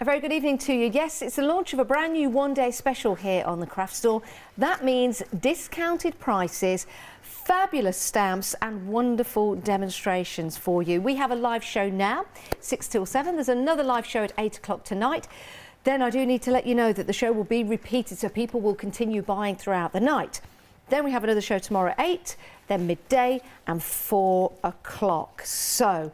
A very good evening to you. Yes, it's the launch of a brand new one-day special here on the Craft Store. That means discounted prices, fabulous stamps and wonderful demonstrations for you. We have a live show now, 6 till 7. There's another live show at 8 o'clock tonight. Then I do need to let you know that the show will be repeated, so people will continue buying throughout the night. Then we have another show tomorrow at 8, then midday and 4 o'clock. So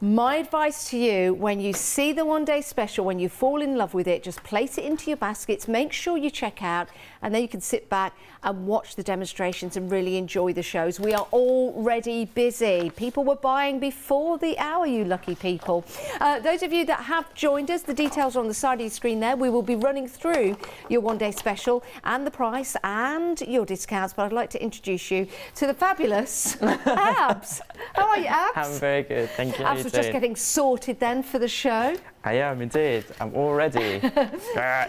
my advice to you, when you see the one-day special, when you fall in love with it, just place it into your baskets, make sure you check out, and then you can sit back and watch the demonstrations and really enjoy the shows. We are already busy. People were buying before the hour, you lucky people. Those of you that have joined us, the details are on the side of your screen there. We will be running through your one-day special and the price and your discounts, but I'd like to introduce you to the fabulous Abs. How are you, Abs? I'm very good, thank you. Abs was just getting sorted then for the show. I am indeed. I'm all ready.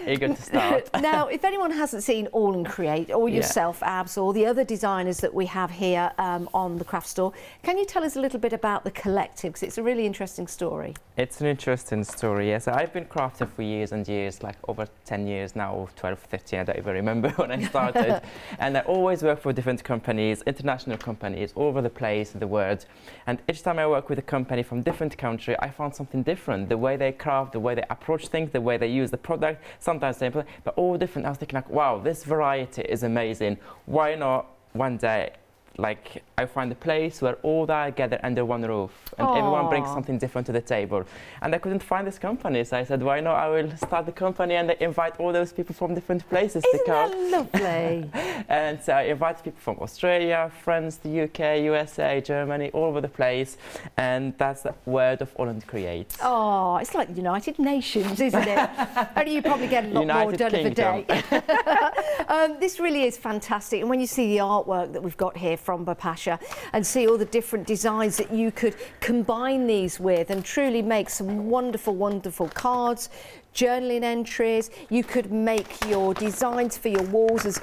Eager to start. Now, if anyone hasn't seen All and Create, or yourself, Abs, or the other designers that we have here on the Craft Store, can you tell us a little bit about the collective? Because it's a really interesting story. It's an interesting story, yes. I've been crafting for years and years, like over 10 years now, 12, 15, I don't even remember when I started. And I always work for different companies, international companies, all over the place in the world. And each time I work with a company from different country, I found something different. The way they craft, the way they approach things, the way they use the product, sometimes simple, but all different. I was thinking like, wow, this variety is amazing. Why not one day, like, I find a place where all that gather under one roof and everyone brings something different to the table. And I couldn't find this company, so I said, why not, I will start the company and invite all those people from different places to come. Isn't that lovely? And so I invited people from Australia, France, the UK, USA, Germany, all over the place. And that's the word of All and Create. Oh, it's like United Nations, isn't it? Only you probably get a lot more done of a day. This really is fantastic. And when you see the artwork that we've got here from Bipasha and see all the different designs that you could combine these with and truly make some wonderful, wonderful cards, journaling entries. You could make your designs for your walls as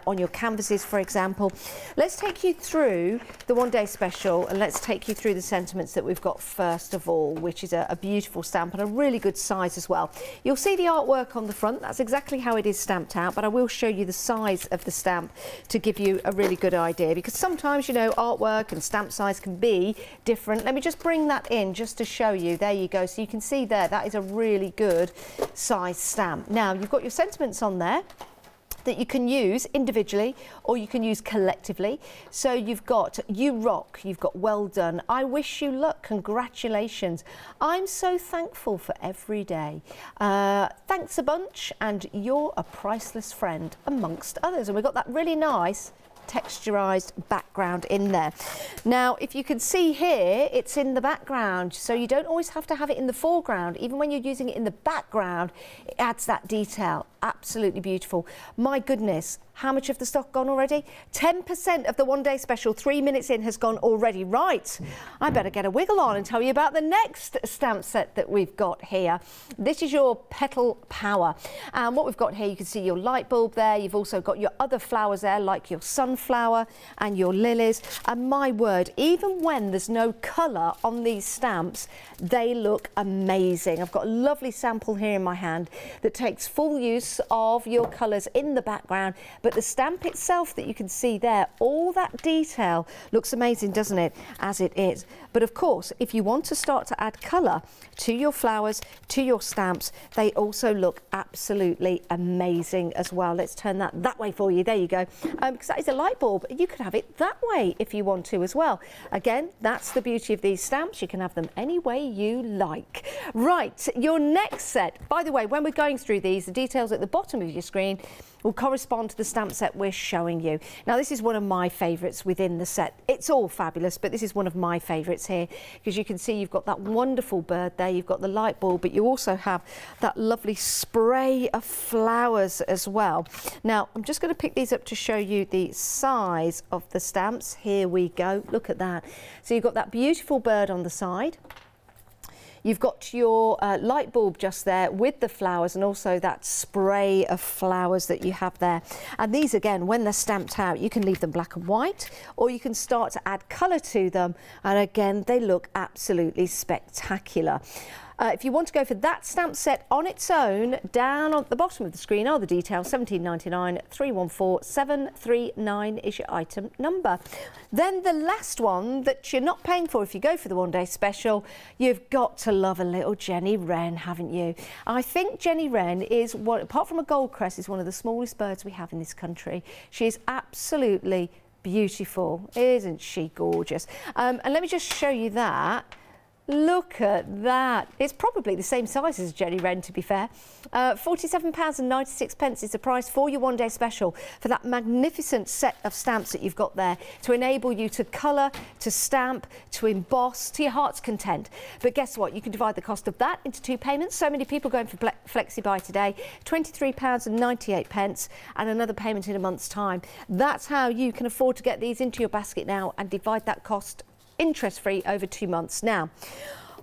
on your canvases, for example. Let's take you through the one-day special and let's take you through the sentiments that we've got first of all, which is a beautiful stamp and a really good size as well. You'll see the artwork on the front. That's exactly how it is stamped out, but I will show you the size of the stamp to give you a really good idea, because sometimes, you know, artwork and stamp size can be different. Let me just bring that in just to show you. There you go. So you can see there, that is a really good size stamp. Now you've got your sentiments on there that you can use individually or you can use collectively. So you've got "You rock," you've got "Well done," "I wish you luck," "Congratulations," "I'm so thankful for every day," "Thanks a bunch," and "You're a priceless friend," amongst others. And we've got that really nice texturized background in there. Now, if you can see here, it's in the background, so you don't always have to have it in the foreground. Even when you're using it in the background, it adds that detail. Absolutely beautiful. My goodness, how much of the stock gone already? 10% of the one-day special, 3 minutes in, has gone already. Right, I better get a wiggle on and tell you about the next stamp set that we've got here. This is your Petal Power. And what we've got here, you can see your light bulb there. You've also got your other flowers there, like your sunflower and your lilies. And my word, even when there's no colour on these stamps, they look amazing. I've got a lovely sample here in my hand that takes full use of your colours in the background, but the stamp itself that you can see there, all that detail looks amazing, doesn't it, as it is. But of course, if you want to start to add colour to your flowers, to your stamps, they also look absolutely amazing as well. Let's turn that way for you. There you go. Because that is a light bulb. You could have it that way if you want to as well. Again, that's the beauty of these stamps. You can have them any way you like. Right, your next set. By the way, when we're going through these, the details at the bottom of your screen will correspond to the stamp set we're showing you. Now, this is one of my favourites within the set. It's all fabulous, but this is one of my favourites here, because you can see you've got that wonderful bird there, you've got the light bulb, but you also have that lovely spray of flowers as well. Now, I'm just going to pick these up to show you the size of the stamps. Here we go. Look at that. So you've got that beautiful bird on the side. You've got your light bulb just there with the flowers, and also that spray of flowers that you have there. And these, again, when they're stamped out, you can leave them black and white, or you can start to add colour to them. And again, they look absolutely spectacular. If you want to go for that stamp set on its own, down at the bottom of the screen are the details. £17.99, 314739 is your item number. Then the last one that you're not paying for if you go for the one-day special, you've got to love a little Jenny Wren, haven't you? I think Jenny Wren is, apart from a goldcrest, is one of the smallest birds we have in this country. She is absolutely beautiful, isn't she gorgeous? And let me just show you that. Look at that. It's probably the same size as Jenny Wren, to be fair. £47.96 is the price for your one-day special for that magnificent set of stamps that you've got there to enable you to colour, to stamp, to emboss to your heart's content. But guess what? You can divide the cost of that into 2 payments. So many people going for Flexi-Buy today. £23.98 and another payment in a month's time. That's how you can afford to get these into your basket now and divide that cost interest-free over 2 months. Now,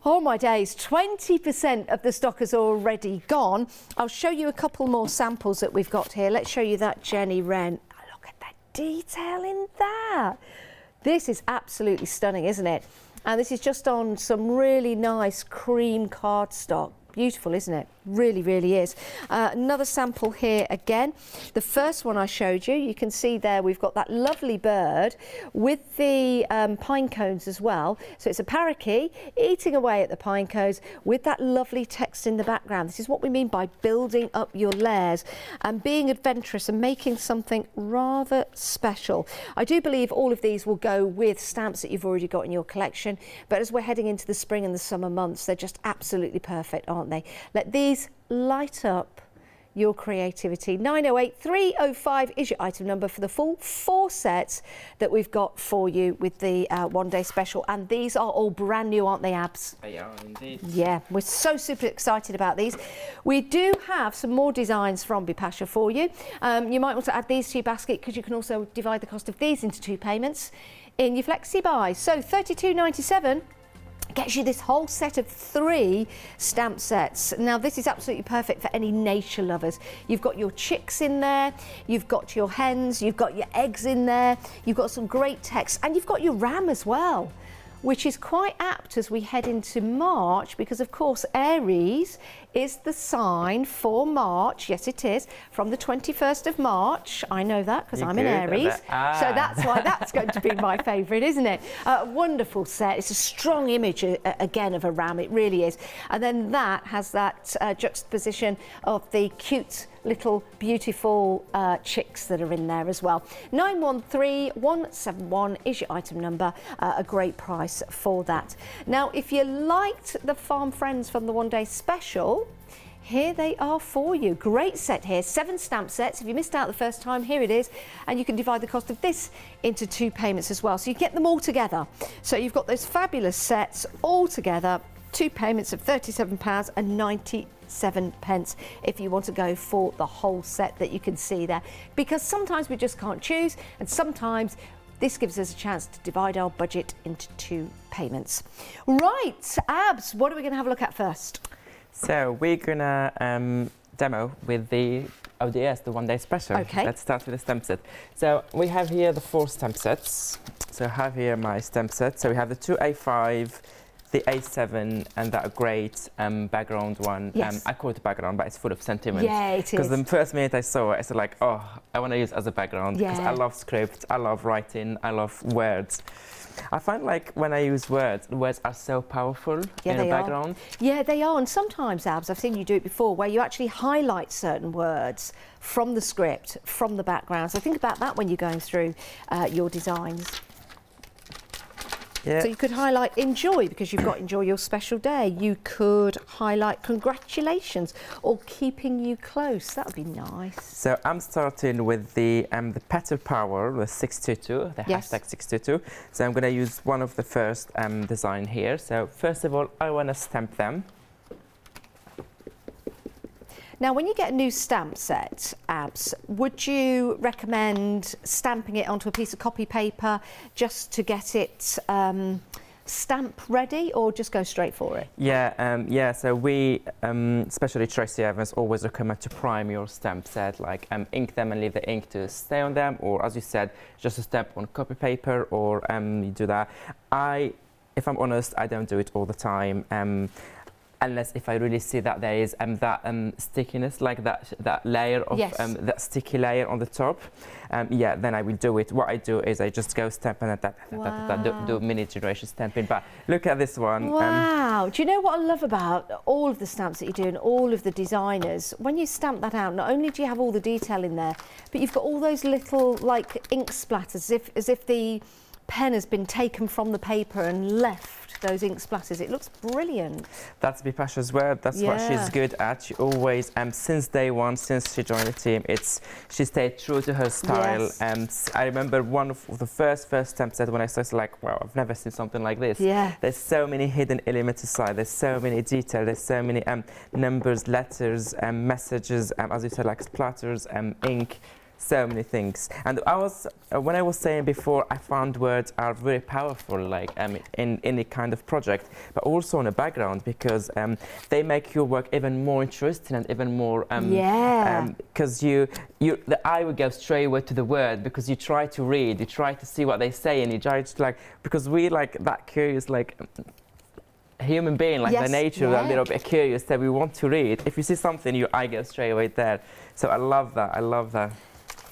oh my days, 20% of the stock is already gone. I'll show you a couple more samples that we've got here. Let's show you that Jenny Wren. Oh, look at that detail in that. This is absolutely stunning, isn't it? And this is just on some really nice cream cardstock. Beautiful, isn't it? Really, really is. Another sample here again. The first one I showed you, you can see there we've got that lovely bird with the pine cones as well. So it's a parakeet eating away at the pine cones with that lovely text in the background. This is what we mean by building up your layers and being adventurous and making something rather special. I do believe all of these will go with stamps that you've already got in your collection, but as we're heading into the spring and the summer months, they're just absolutely perfect, aren't they? Let these light up your creativity. 908 305 is your item number for the full 4 sets that we've got for you with the one-day special. And these are all brand new, aren't they, Abs? They are indeed. Yeah, we're so super excited about these. We do have some more designs from Bipasha for you. You might want to add these to your basket because you can also divide the cost of these into 2 payments in your Flexi-Buy. So £32.97 gets you this whole set of 3 stamp sets. Now this is absolutely perfect for any nature lovers. You've got your chicks in there, you've got your hens, you've got your eggs in there, you've got some great text, and you've got your ram as well, which is quite apt as we head into March, because of course Aries is the sign for March. Yes, it is, from the 21st of March. I know that because I'm in Aries. So that's why that's going to be my favourite, isn't it? Wonderful set. It's a strong image, again, of a ram. It really is. And then that has that juxtaposition of the cute little beautiful chicks that are in there as well. 913171 is your item number. A great price for that. Now, if you liked the Farm Friends from the one-day special, here they are for you. Great set here, 7 stamp sets. If you missed out the first time, here it is. And you can divide the cost of this into 2 payments as well. So you get them all together. So you've got those fabulous sets all together, 2 payments of £37.97 if you want to go for the whole set that you can see there. Because sometimes we just can't choose, and sometimes this gives us a chance to divide our budget into 2 payments. Right, Abs, what are we going to have a look at first? So we're gonna demo with the ODS, the one-day special. Okay. Let's start with the stamp set. So we have here the 4 stamp sets. So I have here my stamp set. So we have the 2 A5, the A7, and that great background one. Yes. I call it background, but it's full of sentiments. Yeah, it is. Because the first minute I saw it, I said like, oh, I want to use it as a background. Because I love script, I love writing, I love words. I find like when I use words, the words are so powerful in the background. Yeah, they are. And sometimes, Abs, I've seen you do it before, where you actually highlight certain words from the script, from the background. So think about that when you're going through your designs. Yeah. So you could highlight enjoy because you've got enjoy your special day. You could highlight congratulations or keeping you close. That would be nice. So I'm starting with the Petal Power, the 622, the hashtag 622. So I'm going to use one of the first design here. So first of all, I want to stamp them. Now, when you get a new stamp set, Abs, would you recommend stamping it onto a piece of copy paper just to get it stamp ready, or just go straight for it? Yeah, so we, especially Tracy Evans, always recommend to prime your stamp set, like ink them and leave the ink to stay on them, or as you said, just a stamp on copy paper, or you do that. If I'm honest, I don't do it all the time. unless if I really see that there is that stickiness, like that layer of that sticky layer on the top, yeah, then I will do it. What I do is I just go stamping at that, do mini generation stamping. But look at this one. Wow. Do you know what I love about all of the stamps that you do and all of the designers? When you stamp that out, not only do you have all the detail in there, but you've got all those little like ink splatters, as if the pen has been taken from the paper and left those ink splatters. It looks brilliant. That's Bipasha's word. That's what she's good at. She always, since day one, since she joined the team, she stayed true to her style. I remember one of the first stamp set when I started, like, wow, I've never seen something like this. Yeah. There's so many hidden elements inside. There's so many details. There's so many numbers, letters, messages, as you said, like splatters, ink. So many things. And when I was saying before, I found words are very powerful, like in any kind of project, but also in a background, because they make your work even more interesting and even more because the eye will go straight away to the word, because you try to read, you try to see what they say, and you try to, like, because we like that curious, like human being, like the nature, a little bit curious, that we want to read. If you see something, your eye goes straight away there. So I love that. I love that.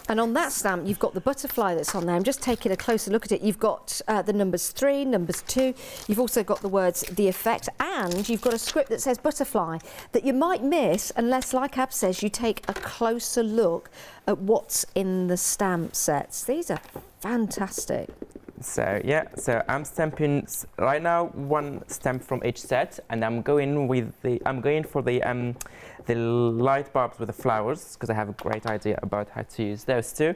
And on that stamp, you've got the butterfly that's on there. I'm just taking a closer look at it. You've got the numbers 3, numbers 2. You've also got the words, the effect, and you've got a script that says butterfly that you might miss unless, like Ab says, you take a closer look at what's in the stamp sets. These are fantastic. So yeah, so I'm stamping right now one stamp from each set, and I'm going for the light bulbs with the flowers, because I have a great idea about how to use those two.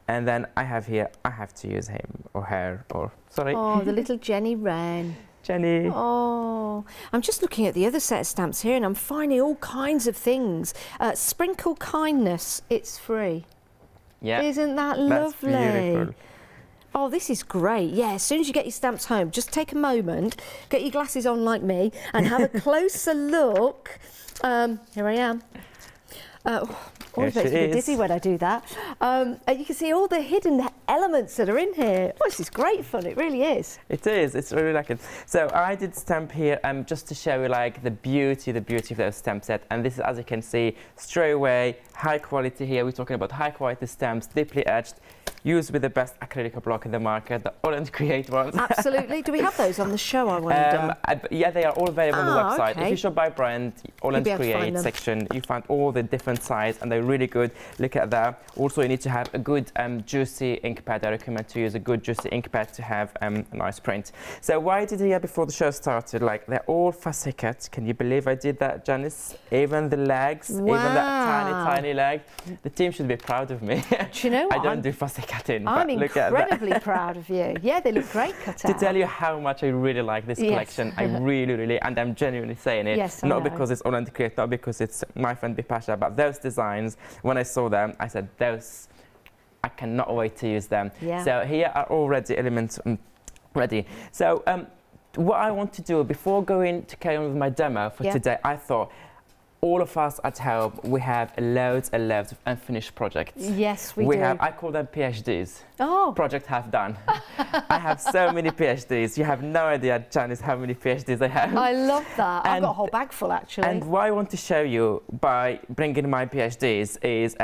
And then I have to use him or her, or sorry. Oh, the little Jenny Wren. Jenny. Oh, I'm just looking at the other set of stamps here, and I'm finding all kinds of things. Sprinkle kindness, it's free. Yeah. Isn't that lovely? That's beautiful. Oh, this is great. Yeah, as soon as you get your stamps home, just take a moment, get your glasses on like me, and have a closer look. Here I am. Always makes me dizzy when I do that. And you can see all the hidden elements that are in here. Oh, this is great fun. It really is. It is. It's really like it. So I did stamp here just to show you like the beauty of those stamp set. And this is, as you can see, straight away, high quality here. We're talking about high quality stamps, deeply etched, used with the best acrylic block in the market, the Orange Create ones. Absolutely. Do we have those on the show, I wonder? Yeah, they are all available on the website. Okay. If you shop by brand, Orange Create section, you find all the different sizes, and they're really good. Look at that. Also, you need to have a good juicy ink pad. I recommend to use a good juicy ink pad to have a nice print. So what I did here before the show started, like, they're all fussy cut. Can you believe I did that, Janice? Even the legs, even that tiny leg. The team should be proud of me. Do you know what? I don't do fussy cutting. I'm incredibly proud of you. Yeah, they look great cut out. To tell you how much I really like this collection, I really, and I'm genuinely saying it. Yes, not because it's Autour De Mwa, not because it's my friend Bipasha, but those designs, when I saw them, I said, those, I cannot wait to use them. Yeah. So here are already elements ready. So what I want to do before going to carry on with my demo for today, I thought, all of us at home, we have loads and loads of unfinished projects. Yes, we do. I call them PhDs. Oh. Project half done. I have so many PhDs. You have no idea, Janice, how many PhDs I have. I love that. I've got a whole bag full, actually. And what I want to show you by bringing my PhDs is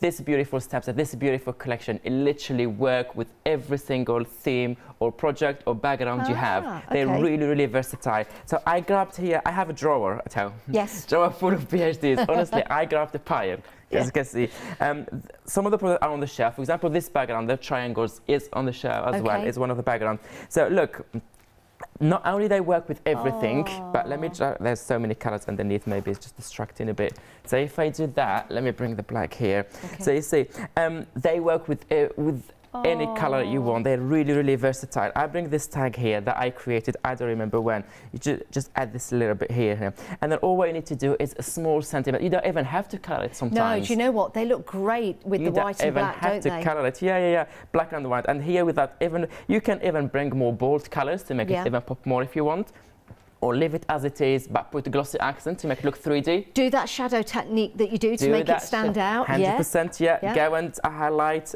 this beautiful stamp set, this beautiful collection. It literally works with every single theme or project or background you have. They're really versatile. So I grabbed here, I have a drawer at home. Yes. Drawer full of PhDs. Honestly, I grabbed a pile. As you can see, some of the products are on the shelf. For example, this background, the triangles, is on the shelf as well. It's one of the backgrounds. So look, not only they work with everything, but let me try. There's so many colors underneath. Maybe it's just distracting a bit. So if I do that, let me bring the black here. So you see, they work with any color you want. They're really versatile. I bring this tag here that I created. I don't remember when. You just add this a little bit here. And then all what you need to do is a small sentiment. You don't even have to color it sometimes. No, do you know what? They look great with the white and black, don't they? You don't even have to color it. Yeah. Black and white. And here with that, you can even bring more bold colors to make it even pop more if you want. or leave it as it is, but put a glossy accent to make it look 3D. Do that shadow technique that you do to make it stand out. 100%, yeah. Go and highlight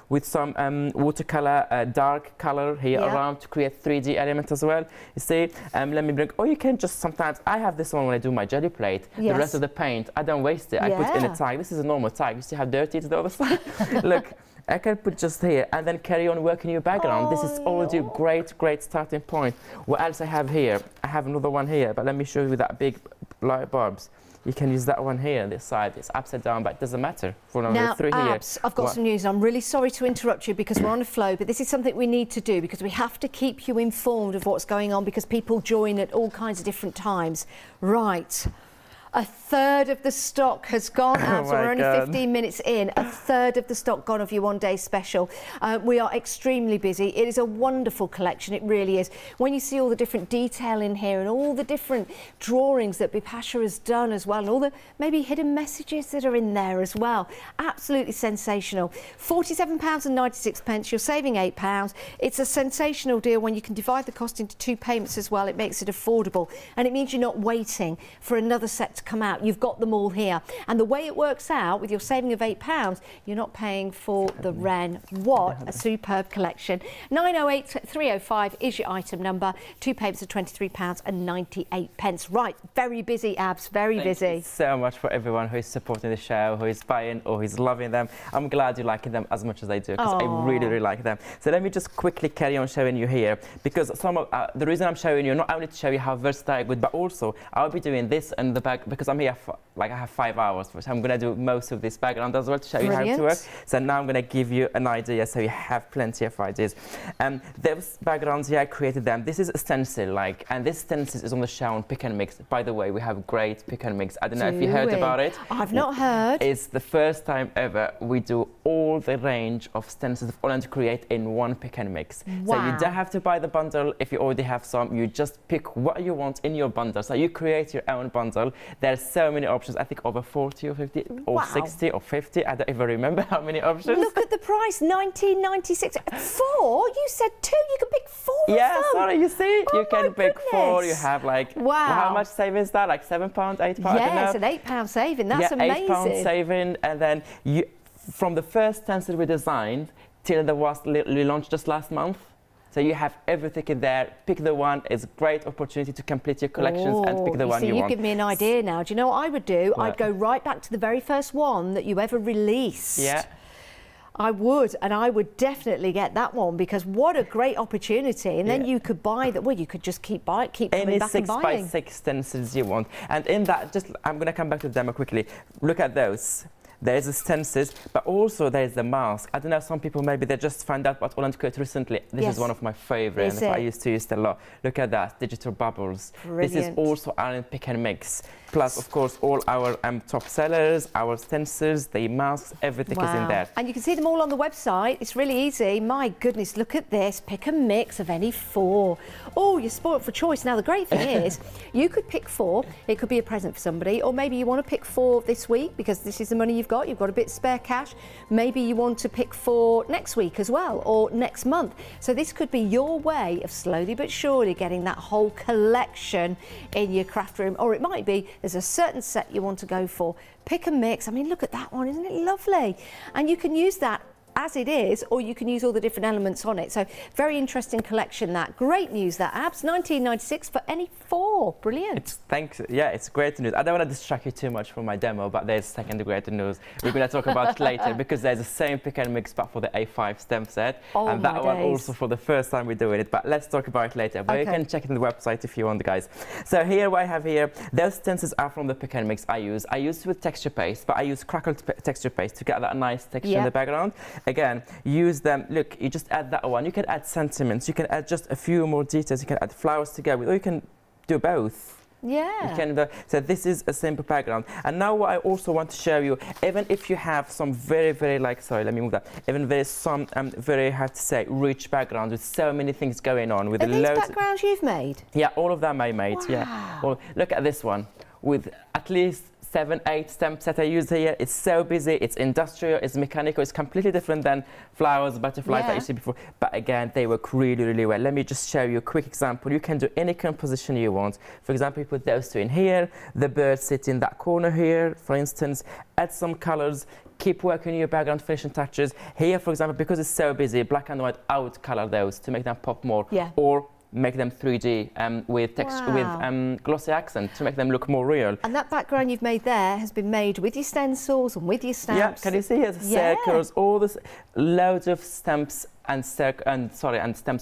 with some watercolor, dark color here around to create 3D element as well. You see, let me bring, or you can just sometimes, I have this one when I do my jelly plate. The rest of the paint, I don't waste it. I put it in a tag. This is a normal tag. You see how dirty it is the other side? Look. I can put just here and then carry on working your background. This is already a great starting point. What else I have here? I have another one here, but let me show you that big light bulbs. You can use that one here on this side. It's upside down, but it doesn't matter. Now, Abs, I've got some news. I'm really sorry to interrupt you because we're on a flow, but this is something we need to do because we have to keep you informed of what's going on because people join at all kinds of different times. Right. A third of the stock has gone out, so we're only 15 minutes in. A third of the stock gone of your one-day special. We are extremely busy. It is a wonderful collection, it really is. When you see all the different detail in here and all the different drawings that Bipasha has done as well, and all the maybe hidden messages that are in there as well. Absolutely sensational. £47.96, you're saving £8. It's a sensational deal when you can divide the cost into 2 payments as well. It makes it affordable, and it means you're not waiting for another set to come out. You've got them all here, and the way it works out with your saving of £8, you're not paying for the Wren. What a superb collection. 908305 is your item number. 2 payments of £23.98. Right, very busy, Abs, very busy. Thank you so much for everyone who is supporting the show, who is buying or who is loving them. I'm glad you're liking them as much as I do because I really like them. So let me just quickly carry on showing you here because some of the reason I'm showing you, not only to show you how versatile good, but also I'll be doing this in the back because I'm here for, I have 5 hours, so I'm going to do most of this background as well to show you how to work. So now I'm going to give you an idea so you have plenty of ideas. Those backgrounds here, I created them. This is a stencil, and this stencil is on the show on Pick and Mix. By the way, we have great Pick and Mix. I don't know if you heard about it. I've not heard. It's the first time ever we do all the range of stencils of Autour De Mwa create in one Pick and Mix. Wow. So you don't have to buy the bundle if you already have some. You just pick what you want in your bundle. So you create your own bundle. There's so many options. I think over 40 or 50 or 60 or 50. I don't even remember how many options. Look at the price, £19.96. 4? You said 2. You can pick 4 of them. Sorry, you see? You can pick 4. You have how much savings is that? Like £7, £8? Yeah, it's an £8 saving. That's amazing. £8 saving, and then you, from the first stencil we designed till the was launched just last month. So you have everything in there. Pick the one. It's a great opportunity to complete your collections and pick the one you want. You give me an idea now. Do you know what I would do? I'd go right back to the very first one that you ever released. Yeah. I would, and I would definitely get that one because what a great opportunity. And then you could buy that. Well, you could just keep coming back and buying. Any 6x6 stencils you want. And in that, I'm going to come back to the demo quickly. Look at those. There's the stencils, but also there's the mask. I don't know, some people maybe they just found out about Autour De Mwa recently. This is one of my favorites. I used to use it a lot. Look at that, digital bubbles. Brilliant. This is also our Pick and Mix. Plus, of course, all our top sellers, our stencils, the masks, everything is in there. And you can see them all on the website. It's really easy. My goodness, look at this. Pick and mix of any 4. Oh, you're spoiled for choice. Now, the great thing is you could pick 4. It could be a present for somebody. Or maybe you want to pick 4 this week because this is the money you've got. You've got a bit spare cash. Maybe you want to pick 4 next week as well or next month. So this could be your way of slowly but surely getting that whole collection in your craft room. Or it might be there's a certain set you want to go for. Pick and mix. I mean, look at that one. Isn't it lovely? And you can use that as it is, or you can use all the different elements on it. So very interesting collection that. Great news that, Abs. $19.96 for any 4. Brilliant. Thanks. Yeah, it's great news. I don't want to distract you too much from my demo, but there's second great news. We're going to talk about it later because there's the same Pick and Mix but for the A5 stem set. And that one also for the first time we're doing it. But let's talk about it later. But you can check it on the website if you want, guys. So here what I have here, those stencils are from the Pick and Mix I use. I use with texture paste, but I use crackled texture paste to get that nice texture in the background. Again, use them. Look, you just add that one. You can add sentiments. You can add just a few more details. You can add flowers together, or you can do both. Yeah. You can, so this is a simple background. And now what I also want to show you, even if you have some very sorry, let me move that. Even there is some very hard to say rich background with so many things going on. With Are these backgrounds you've made? Yeah, all of them I made. Wow. Yeah. Well, look at this one with at least 7, 8 stamp set I use here. It's so busy, it's industrial, it's mechanical, it's completely different than flowers, butterflies that you see before. But again, they work really, really well. Let me just show you a quick example. You can do any composition you want. For example, you put those two in here, the bird sits in that corner here, for instance, add some colors, keep working your background finishing touches. Here, for example, because it's so busy, black and white, I would color those to make them pop more. Or make them 3D with texture, with glossy accent to make them look more real. And that background you've made there has been made with your stencils and with your stamps. Yeah, can you see here? Circles, all this, loads of stamps and stamps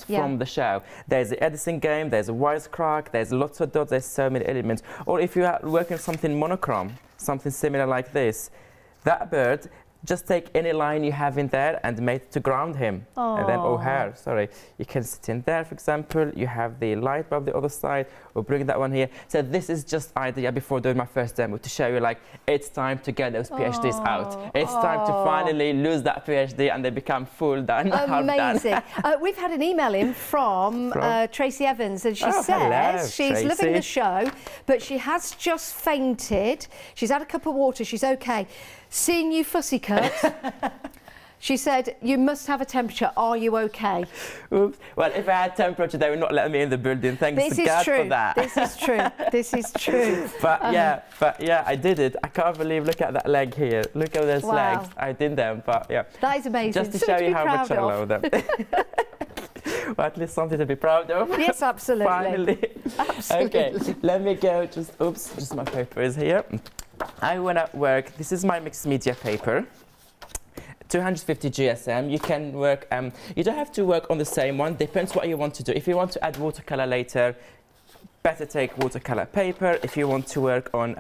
from the show. There's the Edison game, there's a wisecrack, there's lots of dots, there's so many elements. Or if you are working something monochrome, something similar like this, that bird, just take any line you have in there and make it to ground him. And then O'Hare, you can sit in there, for example. You have the light bulb the other side, or bring that one here. So this is just idea before doing my first demo to show you, like, it's time to get those PhDs out. It's time to finally lose that PhD and they become full done. Amazing. We've had an email in from Tracy Evans, and she says she's loving the show, but she has just fainted. She's had a cup of water, she's okay. Seeing you fussy cut, she said, you must have a temperature. Are you okay? Oops. Well, if I had temperature, they would not let me in the building. Thanks to God for that. This is true. This is true. But yeah, I did it. I can't believe, look at that leg here. Look at those legs. I did them, but yeah. That is amazing. Just to show you how much I love them. Well, at least something to be proud of. Yes, absolutely. Finally. Absolutely. Okay, let me go. Just my paper is here. I want to work, this is my mixed media paper, 250 GSM. You can work, you don't have to work on the same one, depends what you want to do. If you want to add watercolor later, better take watercolor paper. If you want to work on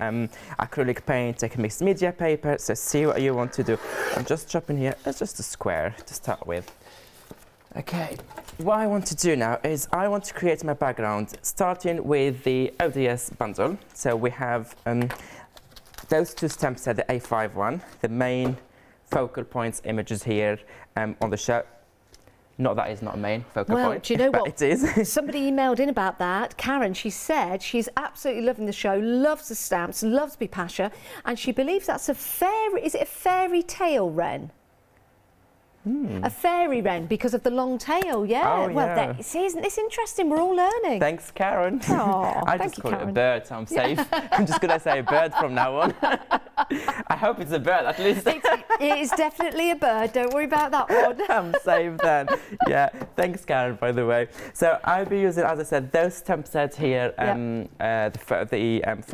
acrylic paint, take mixed media paper. So see what you want to do. I'm just chopping here, it's just a square to start with. Okay, what I want to do now is I want to create my background, starting with the ODS bundle. So we have those two stamps are the A5 one, the main focal points images here on the show. Not that it's not a main focal point. Well, do you know what? It is. Somebody emailed in about that. Karen, she said she's absolutely loving the show, loves the stamps, loves Bipasha, and she believes that's a fairy, is it a fairy tale wren? A fairy wren because of the long tail, well, see, isn't this interesting? We're all learning. Thanks, Karen. I just call it a bird, so I'm safe. I'm just going to say a bird from now on. I hope it's a bird, at least. It is definitely a bird. Don't worry about that one. I'm safe then. Yeah, thanks, Karen, by the way. So I'll be using, as I said, those stamp sets here from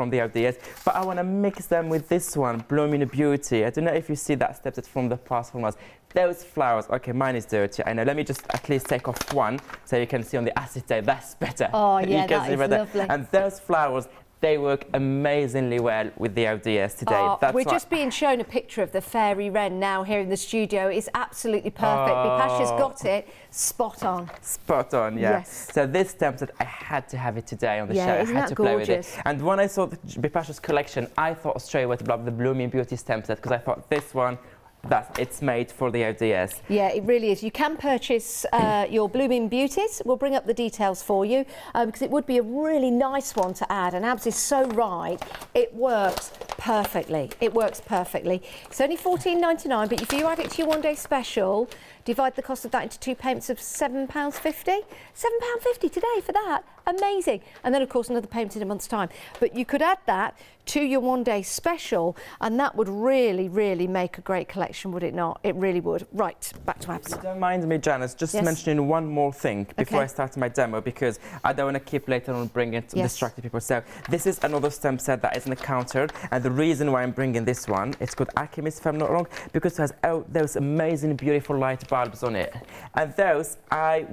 the ODS, but I want to mix them with this one, Blooming Beauty. I don't know if you see that step set from the past from us. Those flowers, okay, mine is dirty, I know. Let me just at least take off one so you can see on the acetate, that's better. Oh, yeah, that is lovely. And those flowers, they work amazingly well with the ODS today. We're just being shown a picture of the fairy wren now here in the studio. It's absolutely perfect. Bipasha's got it spot on. Spot on, yeah. Yes. So this stamp set, I had to have it today on the show. I had to play with it. And when I saw Bipasha's collection, I thought straight away to the Blooming Beauty stamp set because I thought this one, it's made for the ODS. Yeah, it really is. You can purchase your Blooming Beauties. We'll bring up the details for you because it would be a really nice one to add. And Abs is so right. It works perfectly. It works perfectly. It's only $14.99, but if you add it to your one-day special, divide the cost of that into 2 payments of £7.50. £7.50 today for that. Amazing. And then, of course, another payment in a month's time. But you could add that to your one-day special, and that would really, really make a great collection, would it not? It really would. Right, back to Abs. Don't mind me, Janice, just mentioning one more thing before I start my demo, because I don't want to keep later on bringing it to distract people. So this is another stamp set that is on the counter, and the reason why I'm bringing this one, it's called Alchemist, if I'm not wrong, because it has those amazing, beautiful light bulbs on it. And those, they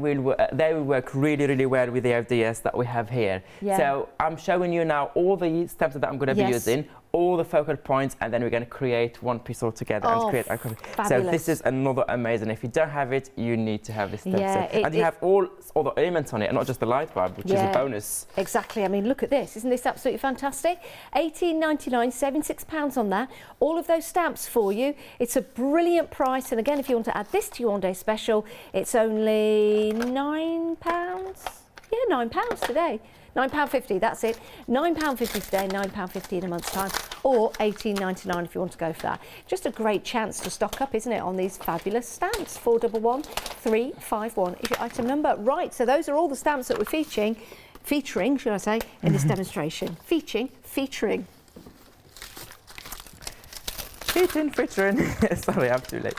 will work really, really well with the ODS that we have here. Yeah. So I'm showing you now all the stamps that I'm going to be using, all the focal points, and then we're going to create one piece all together and create a copy. So this is another amazing. If you don't have it, you need to have this stamp set. And you have all the elements on it, and not just the light bulb, which is a bonus. Exactly. I mean, look at this. Isn't this absolutely fantastic? £18.99, saving £6 on that. All of those stamps for you. It's a brilliant price. And again, if you want to add this to your one-day special, it's only £9. Yeah, £9 today. £9.50, that's it. £9.50 today, £9.50 in a month's time, or £18.99 if you want to go for that. Just a great chance to stock up, isn't it, on these fabulous stamps. 411 351 is your item number. Right, so those are all the stamps that we're featuring, should I say, in this demonstration. Featuring. Featuring. Sorry, I'm too late.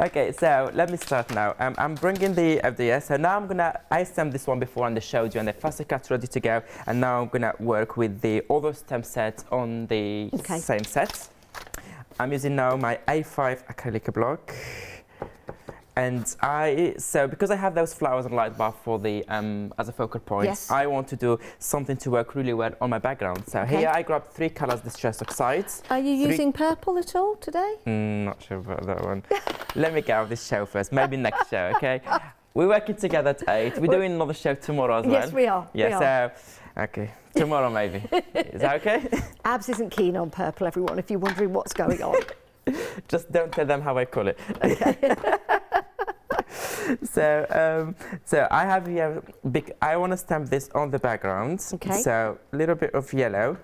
Okay, so let me start now. I'm bringing the FDS. So now I stamped this one before and I showed you, and the fussy cut's ready to go. And now I'm gonna work with the other stamp set on the same set. I'm using now my A5 acrylic block. And so because I have those flowers and light bar for the as a focal point, I want to do something to work really well on my background. So here I grabbed 3 colors distress oxides. Are you using purple at all today? Not sure about that one. Let me get out of this show first, maybe next show, okay? We're working together at 8. We're doing another show tomorrow as well. Yes, we are. Yeah, so, okay, tomorrow maybe. Is that okay? Abs isn't keen on purple, everyone, if you're wondering what's going on. Just don't tell them how I call it. Okay. So I have here, I want to stamp this on the background. Okay. So a little bit of yellow,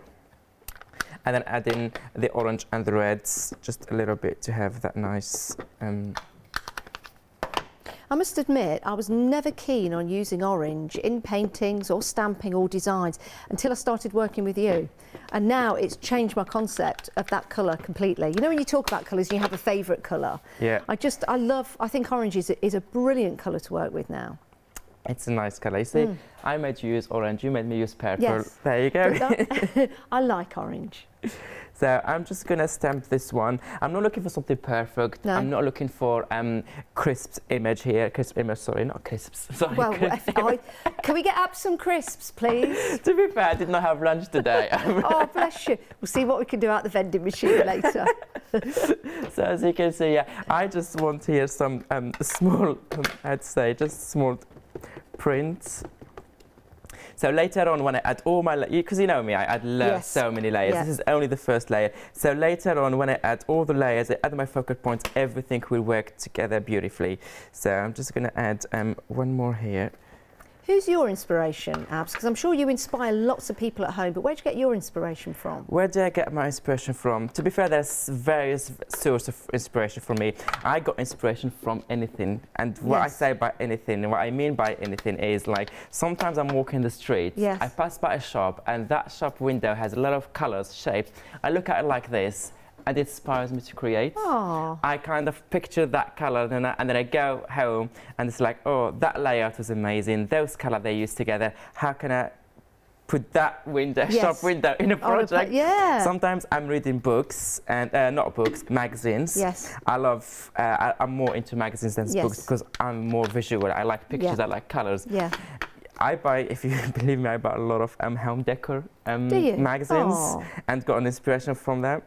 and then add in the orange and the reds, just a little bit to have that nice. I must admit, I was never keen on using orange in paintings or stamping or designs until I started working with you. And now it's changed my concept of that colour completely. You know, when you talk about colours and you have a favourite colour. Yeah. I think orange is a brilliant colour to work with now. It's a nice colour. You see, I made you use orange, you made me use purple. Yes. There you go. I like orange. So I'm just going to stamp this one. I'm not looking for something perfect. No. I'm not looking for crisp image here. Crisp image, sorry, not crisps. Sorry. Well, can we get up some crisps, please? To be fair, I did not have lunch today. Oh, bless you. We'll see what we can do out the vending machine later. So as you can see, I just want here some small, I'd say, just small prints. So later on, when I add all my, because you know me, I add so many layers. This is only the first layer. So later on, when I add all the layers, I add my focal points, everything will work together beautifully. So I'm just going to add one more here. Who's your inspiration, Abs? Because I'm sure you inspire lots of people at home, but where do you get your inspiration from? Where do I get my inspiration from? To be fair, there's various sources of inspiration for me. I got inspiration from anything. And what I say by anything, and what I mean by anything is, like, sometimes I'm walking the street, I pass by a shop, and that shop window has a lot of colours, shapes. I look at it like this, and it inspires me to create. Aww. I kind of picture that colour, and then I go home and it's like, oh, that layout was amazing. Those colours they used together. How can I put that window, shop window in a project? Sometimes I'm reading books, and not books, magazines. Yes. I love, I'm more into magazines than books because I'm more visual. I like pictures, I like colours. Yeah. I buy, if you believe me, I buy a lot of home decor magazines and got an inspiration from them.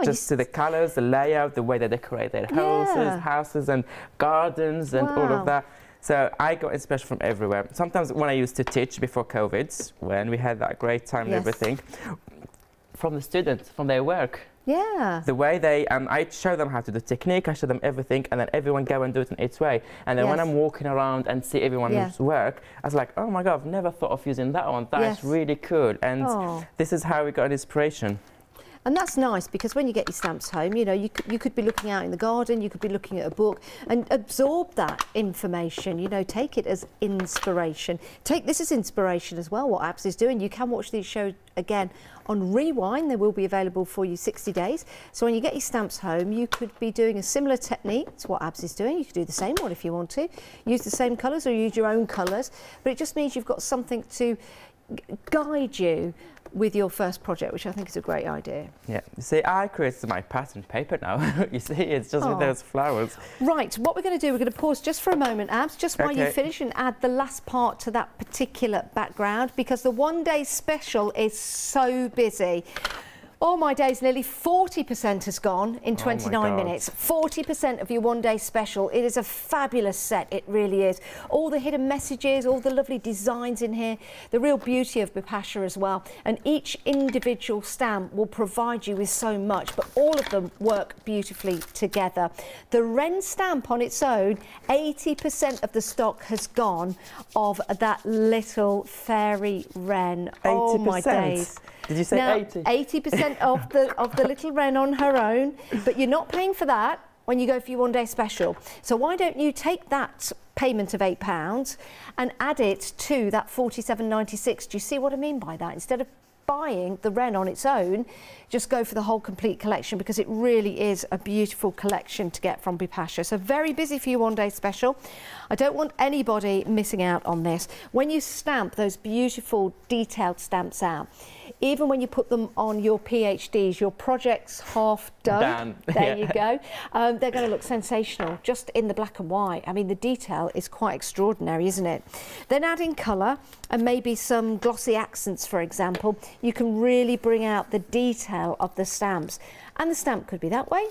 Just to the colours, the layout, the way they decorate their houses and gardens and all of that. So I got inspiration from everywhere. Sometimes when I used to teach before COVID, when we had that great time and everything, from the students, from their work. Yeah. The way they, I show them how to do technique, I show them everything, and then everyone go and do it in its way. And then when I'm walking around and see everyone's work, I was like, oh my God, I've never thought of using that one. That's really cool. And this is how we got inspiration. And that's nice, because when you get your stamps home, you know, you could be looking out in the garden, you could be looking at a book and absorb that information, you know, take it as inspiration. This is inspiration as well, what Abs is doing. You can watch these shows again on Rewind. They will be available for you 60 days. So when you get your stamps home, you could be doing a similar technique to what Abs is doing. You could do the same one if you want to. Use the same colours or use your own colours, but it just means you've got something to guide you with your first project, which I think is a great idea. Yeah, you see, I created my pattern paper now. You see, it's just with those flowers. Right, what we're going to do, we're going to pause just for a moment, Abs, just while you finish, and add the last part to that particular background, because the one-day special is so busy. Oh my days, nearly 40% has gone in 29 minutes. 40% of your one-day special. It is a fabulous set, it really is. All the hidden messages, all the lovely designs in here, the real beauty of Bipasha as well. And each individual stamp will provide you with so much, but all of them work beautifully together. The Wren stamp on its own, 80% of the stock has gone of that little fairy wren. 80%? Oh my days. Did you say now, 80? 80% of the little wren on her own, but you're not paying for that when you go for your one-day special. So why don't you take that payment of £8 and add it to that £47.96? Do you see what I mean by that? Instead of buying the wren on its own, just go for the whole complete collection, because it really is a beautiful collection to get from Bipasha. So very busy for your one-day special. I don't want anybody missing out on this. When you stamp those beautiful detailed stamps out, even when you put them on your PhDs, your project's half done. There you go. They're going to look sensational just in the black and white. I mean, the detail is quite extraordinary, isn't it? Then add in colour and maybe some glossy accents, for example. You can really bring out the detail of the stamps. And the stamp could be that way.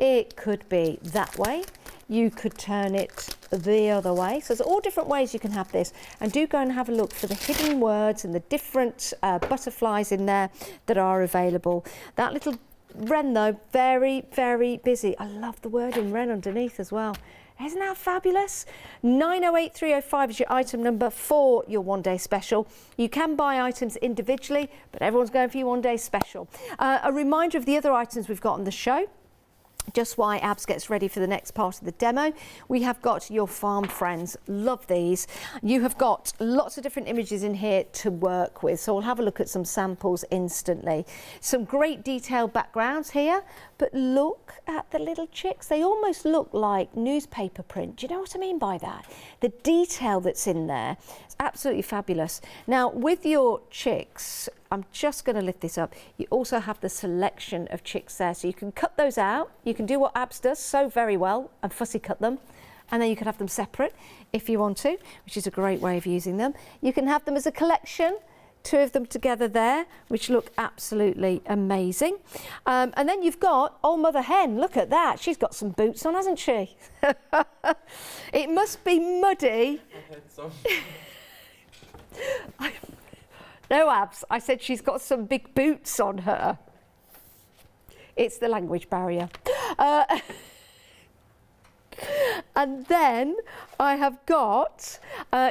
It could be that way. You could turn it the other way. So there's all different ways you can have this. And do go and have a look for the hidden words and the different butterflies in there that are available. That little wren, though, very, very busy. I love the word in wren underneath as well. Isn't that fabulous? 908305 is your item number for your one-day special. You can buy items individually, but everyone's going for your one-day special. A reminder of the other items we've got on the show. Just while Abs gets ready for the next part of the demo, we have got your farm friends. Love these. You have got lots of different images in here to work with, so we'll have a look at some samples instantly. Some great detailed backgrounds here, but look at the little chicks. They almost look like newspaper print. Do you know what I mean by that? The detail that's in there is absolutely fabulous. Now, with your chicks, I'm just going to lift this up. You also have the selection of chicks there, so you can cut those out. You can do what Abs does so very well and fussy cut them, and then you can have them separate if you want to, which is a great way of using them. You can have them as a collection, two of them together there, which look absolutely amazing. And then you've got old Mother Hen. Look at that. She's got some boots on, hasn't she? It must be muddy. I had some. No, Abs, I said she's got some big boots on her. It's the language barrier. And then I have got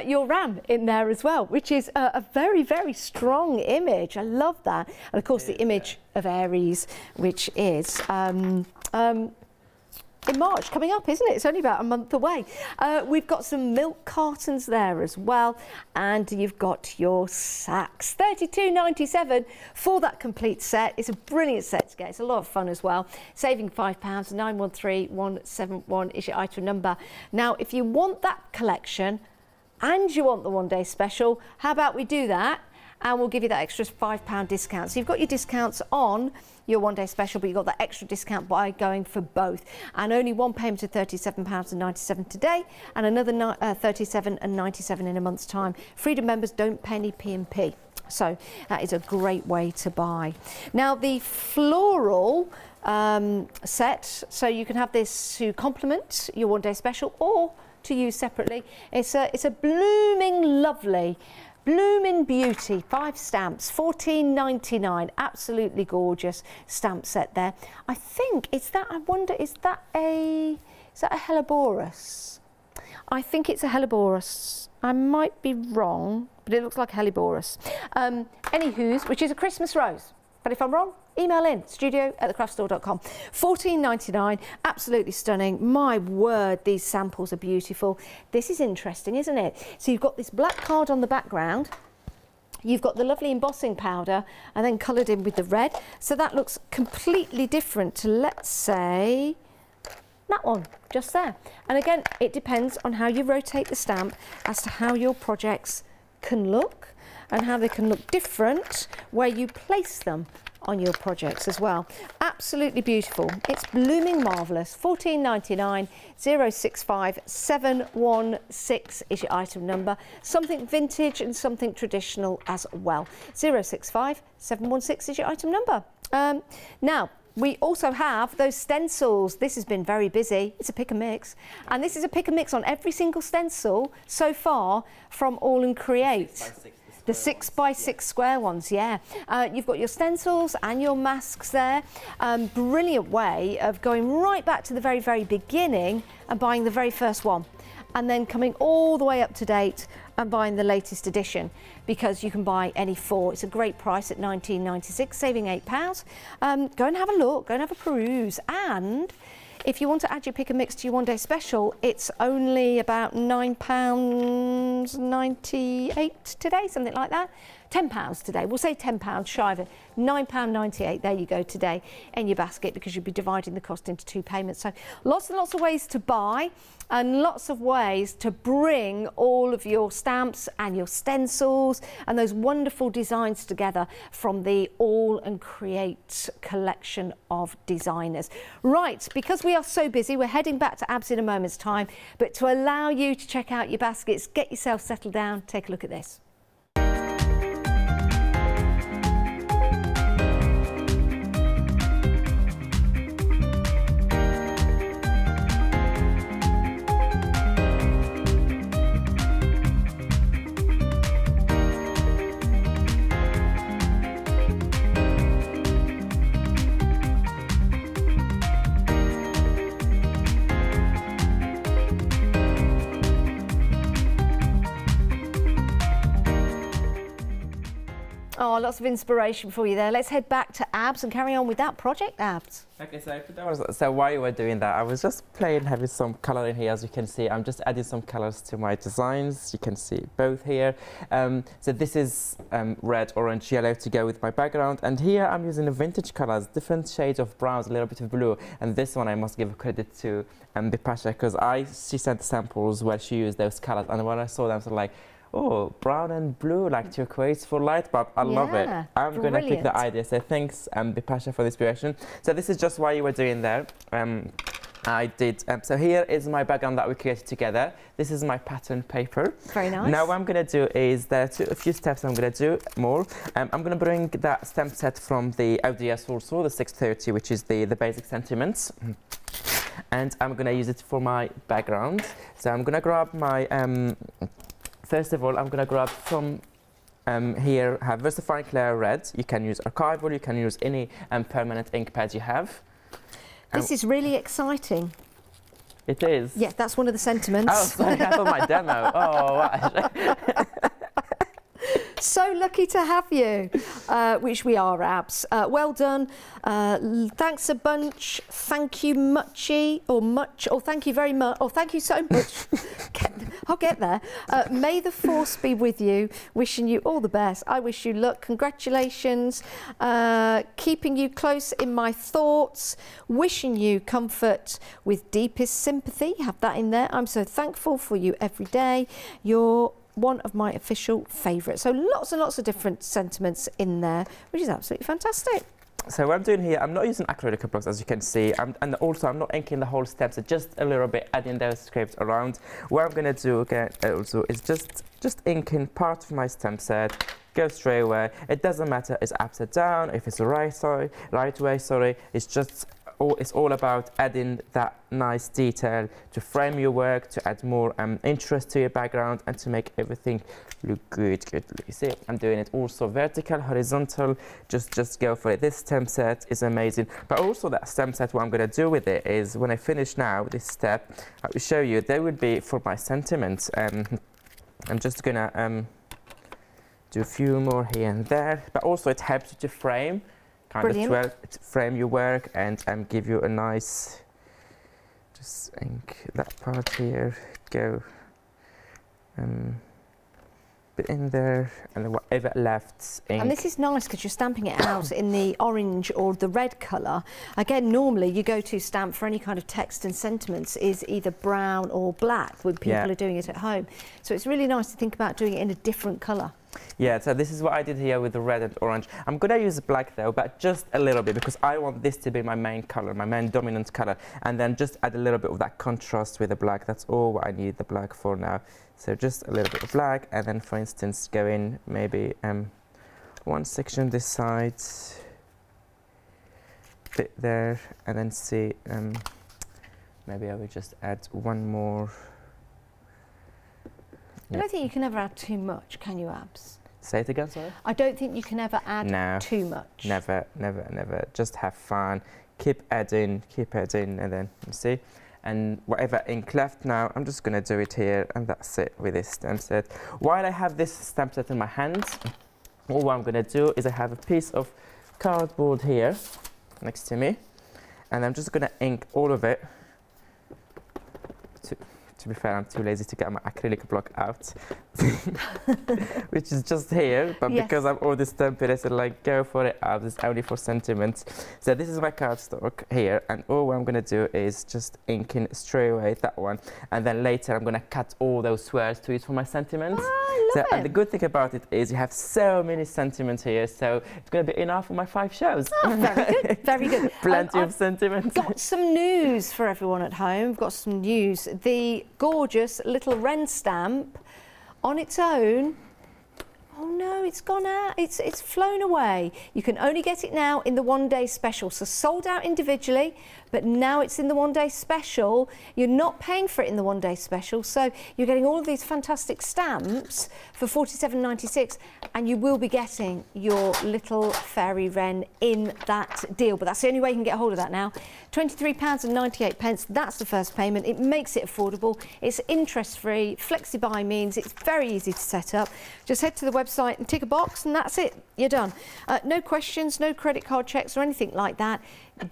your ram in there as well, which is a very, very strong image. I love that. And of course the image of Aries, which is in March coming up, isn't it? It's only about a month away. We've got some milk cartons there as well, and you've got your sacks. £32.97 for that complete set. It's a brilliant set to get. It's a lot of fun as well. Saving £5, 913171 is your item number. Now, if you want that collection and you want the one-day special, how about we do that? And we'll give you that extra £5 discount. So you've got your discounts on your one-day special, but you've got that extra discount by going for both. And only one payment of £37.97 today, and another £37.97 in a month's time. Freedom members don't pay any P&P. So that is a great way to buy. Now, the floral set, so you can have this to complement your one-day special or to use separately. It's a blooming lovely Bloomin' Beauty, 5 stamps, £14.99, absolutely gorgeous stamp set there. I think, is that a Helleborus? I think it's a Helleborus. I might be wrong, but it looks like Helleborus. Anywho's, which is a Christmas rose. But if I'm wrong, email in, studio@thecraftstore.com. £14.99, absolutely stunning. My word, these samples are beautiful. This is interesting, isn't it? So you've got this black card on the background. You've got the lovely embossing powder and then coloured in with the red. So that looks completely different to, let's say, that one just there. And again, it depends on how you rotate the stamp as to how your projects can look and how they can look different where you place them on your projects as well. Absolutely beautiful. It's blooming marvellous. $14.99, 065 716 is your item number. Something vintage and something traditional as well. 065 716 is your item number. Now, we also have those stencils. This has been very busy. It's a pick and mix. And this is a pick and mix on every single stencil so far from All and Create. The 6x6 square ones, yeah. You've got your stencils and your masks there. Brilliant way of going right back to the very, very beginning and buying the very first one. And then coming all the way up to date and buying the latest edition, because you can buy any 4. It's a great price at £19.96, saving £8. Go and have a look, go and have a peruse. And if you want to add your pick and mix to your one-day special, it's only about £9.98 today, something like that. £10 today. We'll say £10 shy of it. £9.98. There you go today in your basket, because you'll be dividing the cost into 2 payments. So lots and lots of ways to buy and lots of ways to bring all of your stamps and your stencils and those wonderful designs together from the All and Create collection of designers. Right, because we are so busy, we're heading back to Abs in a moment's time, but to allow you to check out your baskets, get yourself settled down, take a look at this. Oh, lots of inspiration for you there. Let's head back to Abs and carry on with that project, Abs. Okay, so while you were doing that, I was just playing, having some colour in here. As you can see, I'm just adding some colours to my designs. You can see both here. So this is red, orange, yellow to go with my background. And here I'm using the vintage colours, different shades of browns, a little bit of blue. And this one I must give credit to Bipasha, because she sent samples where she used those colours. And when I saw them, I was like, oh, brown and blue, like turquoise for light, but I love it. I'm going to pick the idea. So thanks, Bipasha, for the inspiration. So this is just what you were doing there. I did. So here is my background that we created together. This is my pattern paper. Very nice. Now what I'm going to do is a few steps I'm going to do more. I'm going to bring that stamp set from the ODS also, the 630, which is the basic sentiments. And I'm going to use it for my background. So I'm going to grab my... First of all, I'm going to grab from here, have VersaFine Clear Red. You can use archival, you can use any permanent ink pad you have. This is really exciting. It is? Yeah, that's one of the sentiments. Oh, sorry, I thought my demo. Oh, wow. So lucky to have you, which we are, Abs. Well done. Thanks a bunch. Thank you muchy, or much, or thank you very much, or thank you so much. I'll get there. May the force be with you. Wishing you all the best. I wish you luck. Congratulations. Keeping you close in my thoughts. Wishing you comfort with deepest sympathy. Have that in there. I'm so thankful for you every day. You're one of my official favourites. So lots and lots of different sentiments in there, which is absolutely fantastic. So what I'm doing here, I'm not using acrylic blocks, as you can see, and also I'm not inking the whole step, so just a little bit adding those scripts around. What I'm going to do again also is just inking part of my stamp set, go straight away. It doesn't matter if it's upside down, if it's the right way, sorry. It's all about adding that nice detail to frame your work, to add more interest to your background, and to make everything look good. You see, I'm doing it also vertical, horizontal. Just go for it. This stamp set is amazing. But also that stamp set, what I'm going to do with it is when I finish now this step, I will show you. They would be for my sentiments. I'm just going to do a few more here and there. But also it helps you to frame. To frame your work and give you a nice, just ink that part here, go bit in there, and then whatever left ink. And this is nice because you're stamping it out in the orange or the red colour. Again, normally you go to stamp for any kind of text and sentiments is either brown or black when people are doing it at home. So it's really nice to think about doing it in a different colour. Yeah, so this is what I did here with the red and orange. I'm going to use black though, but just a little bit, because I want this to be my main color, my main dominant color, and then just add a little bit of that contrast with the black. That's all what I need the black for now. So just a little bit of black, and then for instance go in maybe one section this side, bit there, and then see maybe I will just add one more. I don't think you can ever add too much, can you, Abs? Say it again, sorry? I don't think you can ever add too much. Never, never, never. Just have fun. Keep adding, and then you see. And whatever ink left now, I'm just going to do it here, and that's it with this stamp set. While I have this stamp set in my hands, all what I'm going to do is I have a piece of cardboard here next to me, and I'm just going to ink all of it. To be fair, I'm too lazy to get my acrylic block out, which is just here, but yes, because I'm already stamping, I said like go for it out. It's only 4 centimeters. So this is my cardstock here, and all I'm going to do is just ink in straight away that one, and then later I'm going to cut all those squares to use for my sentiments. And the good thing about it is you have so many sentiments here, so it's going to be enough for my 5 shows. Oh, very good, very good. Plenty of sentiments. Got some news for everyone at home. We've got some news. The gorgeous little wren stamp on its own. Oh no, it's gone out. It's flown away. You can only get it now in the one-day special. So sold out individually, but now it's in the one-day special. You're not paying for it in the one-day special, so you're getting all of these fantastic stamps for £47.96, and you will be getting your little fairy wren in that deal. But that's the only way you can get hold of that now. £23.98. That's the first payment. It makes it affordable. It's interest-free. Flexi-buy means it's very easy to set up. Just head to the website and tick a box, and that's it. You're done. No questions, no credit card checks or anything like that.